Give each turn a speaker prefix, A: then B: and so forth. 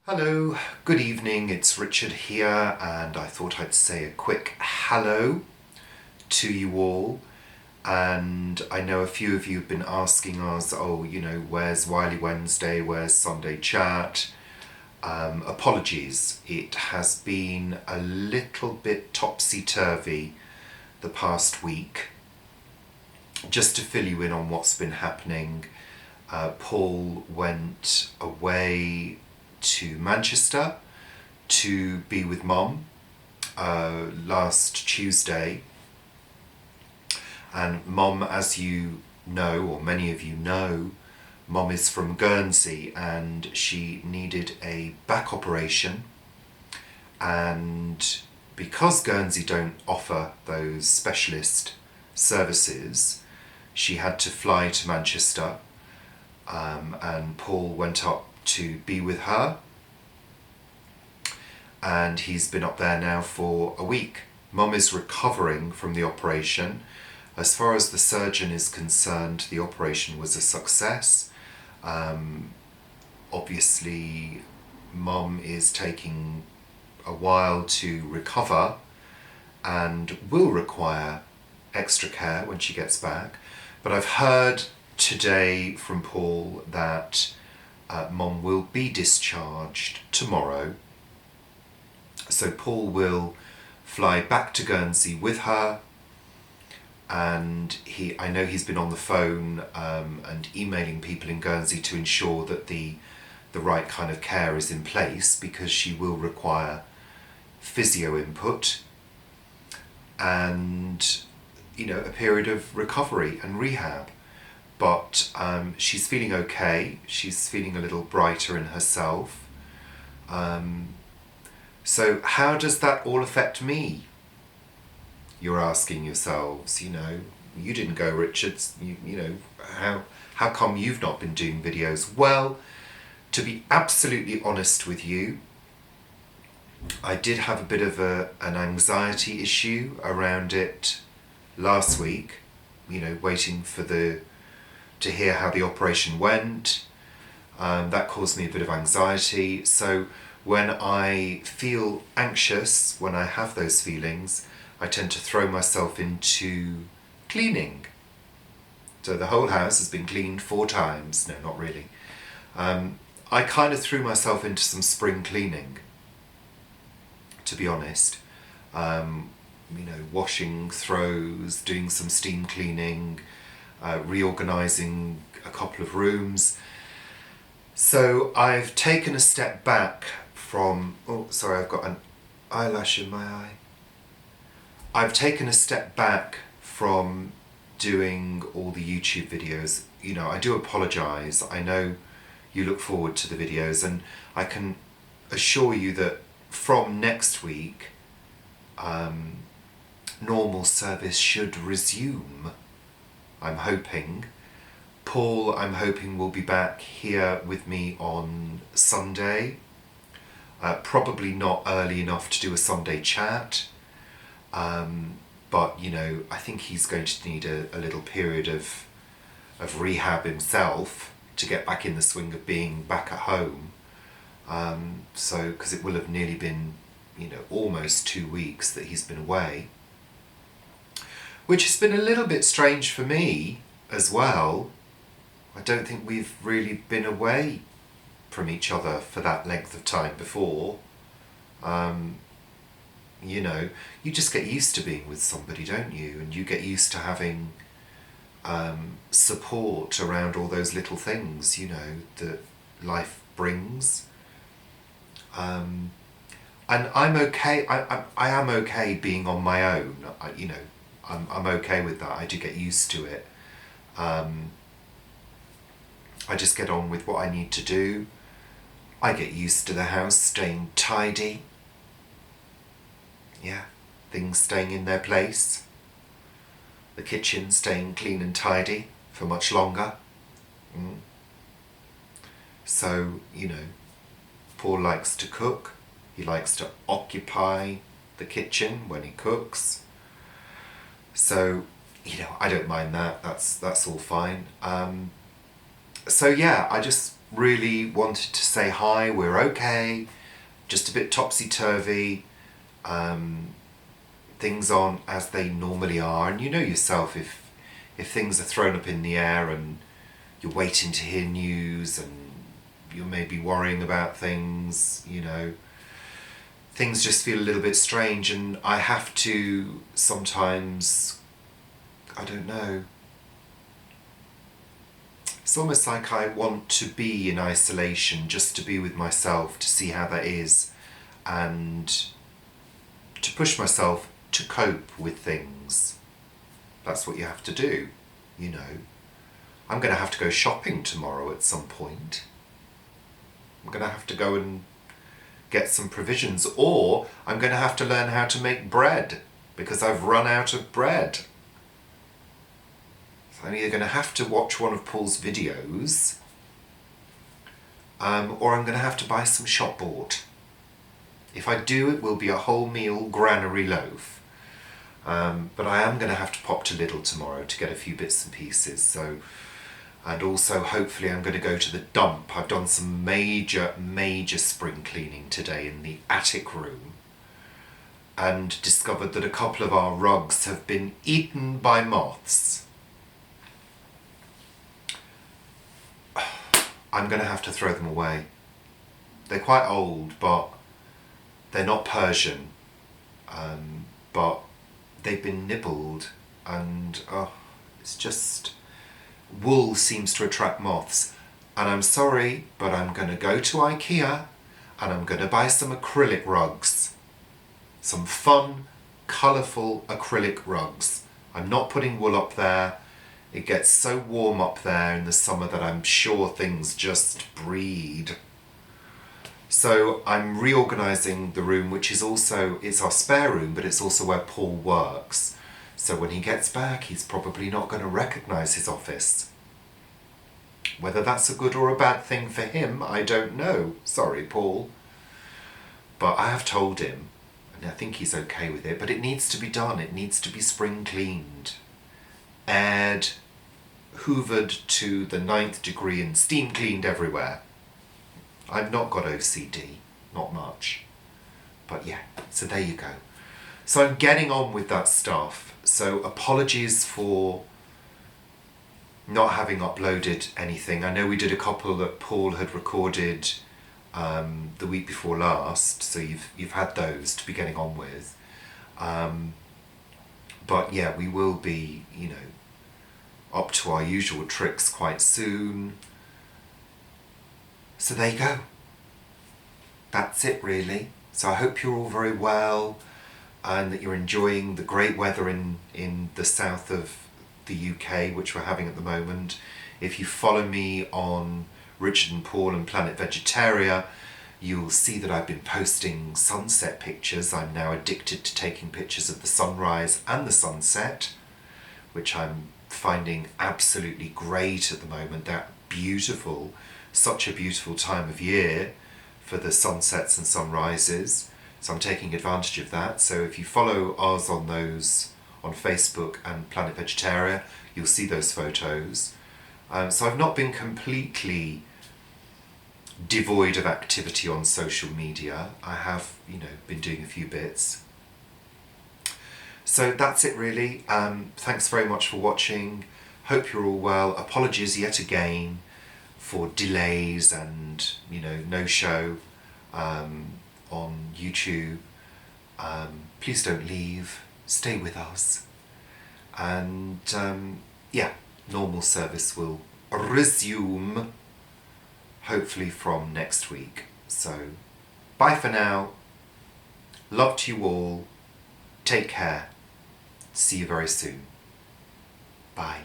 A: Hello, good evening, it's Richard here, and I thought I'd say a quick hello to you all. And I know a few of you have been asking us, where's Wiley Wednesday, where's Sunday Chat? Apologies, it has been a little bit topsy-turvy the past week. Just to fill you in on what's been happening, Paul went away to Manchester to be with Mum last Tuesday, and Mum, as you know, or many of you know, Mum is from Guernsey and she needed a back operation, and because Guernsey don't offer those specialist services, she had to fly to Manchester, and Paul went up to be with her, and he's been up there now for a week. Mum is recovering from the operation. As far as the surgeon is concerned, the operation was a success. Obviously, Mum is taking a while to recover and will require extra care when she gets back. But I've heard today from Paul that Mum will be discharged tomorrow. So Paul will fly back to Guernsey with her, and I know he's been on the phone and emailing people in Guernsey to ensure that the right kind of care is in place, because she will require physio input and a period of recovery and rehab. But she's feeling okay. She's feeling a little brighter in herself. So how does that all affect me? You're asking yourselves, you didn't go, Richards, how come you've not been doing videos? Well, to be absolutely honest with you, I did have a bit of an anxiety issue around it last week, waiting to hear how the operation went. That caused me a bit of anxiety. So when I feel anxious, when I have those feelings, I tend to throw myself into cleaning. So the whole house has been cleaned 4 times. No, not really. I kind of threw myself into some spring cleaning, to be honest. Washing throws, doing some steam cleaning, reorganising a couple of rooms. So I've taken a step back from... Oh, sorry, I've got an eyelash in my eye. I've taken a step back from doing all the YouTube videos. I do apologise. I know you look forward to the videos, and I can assure you that from next week, normal service should resume. I'm hoping. Paul, I'm hoping, will be back here with me on Sunday. Probably not early enough to do a Sunday chat. But, I think he's going to need a little period of rehab himself to get back in the swing of being back at home. Because it will have nearly been, almost 2 weeks that he's been away. Which has been a little bit strange for me as well. I don't think we've really been away from each other for that length of time before. You just get used to being with somebody, don't you? And you get used to having support around all those little things, that life brings. And I'm okay. I am okay being on my own. I'm okay with that. I do get used to it. I just get on with what I need to do. I get used to the house staying tidy. Yeah, things staying in their place. The kitchen staying clean and tidy for much longer. So, Paul likes to cook. He likes to occupy the kitchen when he cooks. So, I don't mind that. That's all fine. So yeah, I just really wanted to say hi, we're okay, just a bit topsy-turvy, things aren't as they normally are, and you know yourself, if things are thrown up in the air and you're waiting to hear news and you're maybe worrying about things, you know, things just feel a little bit strange, and I have to sometimes, I don't know, it's almost like I want to be in isolation, just to be with myself, to see how that is, and to push myself to cope with things. That's what you have to do, you know. I'm going to have to go shopping tomorrow at some point. I'm going to have to go and get some provisions, or I'm going to have to learn how to make bread, because I've run out of bread. So I'm either going to have to watch one of Paul's videos, or I'm going to have to buy some shop board. If I do, it will be a wholemeal granary loaf. But I am going to have to pop to Lidl tomorrow to get a few bits and pieces. So, and also hopefully I'm going to go to the dump. I've done some major spring cleaning today in the attic room, and discovered that a couple of our rugs have been eaten by moths. I'm going to have to throw them away. They're quite old, but they're not Persian, but they've been nibbled, and it's just, wool seems to attract moths. And I'm sorry, but I'm going to go to IKEA and I'm going to buy some acrylic rugs. Some fun, colourful acrylic rugs. I'm not putting wool up there. It gets so warm up there in the summer that I'm sure things just breed. So I'm reorganising the room, which is also, it's our spare room, but it's also where Paul works. So when he gets back, he's probably not going to recognise his office. Whether that's a good or a bad thing for him, I don't know. Sorry, Paul. But I have told him, and I think he's okay with it, but it needs to be done. It needs to be spring cleaned, aired, hoovered to the 9th degree, and steam cleaned everywhere. I've not got OCD, not much. But yeah, so there you go. So I'm getting on with that stuff. So apologies for not having uploaded anything. I know we did a couple that Paul had recorded the week before last, so you've had those to be getting on with. But yeah, we will be, you know, up to our usual tricks quite soon. So there you go. That's it really. So I hope you're all very well and that you're enjoying the great weather in the south of the UK, which we're having at the moment. If you follow me on Richard and Paul and Planet Vegetaria, you'll see that I've been posting sunset pictures. I'm now addicted to taking pictures of the sunrise and the sunset, which I'm finding absolutely great at the moment. They're beautiful, such a beautiful time of year for the sunsets and sunrises. So I'm taking advantage of that. So if you follow us on those on Facebook and Planet Vegetaria, you'll see those photos. So I've not been completely devoid of activity on social media. I have, you know, been doing a few bits. So that's it really. Thanks very much for watching. Hope you're all well. Apologies yet again for delays and, you know, no show on YouTube. Please don't leave. Stay with us. And yeah, normal service will resume hopefully from next week. So bye for now. Love to you all. Take care. See you very soon. Bye.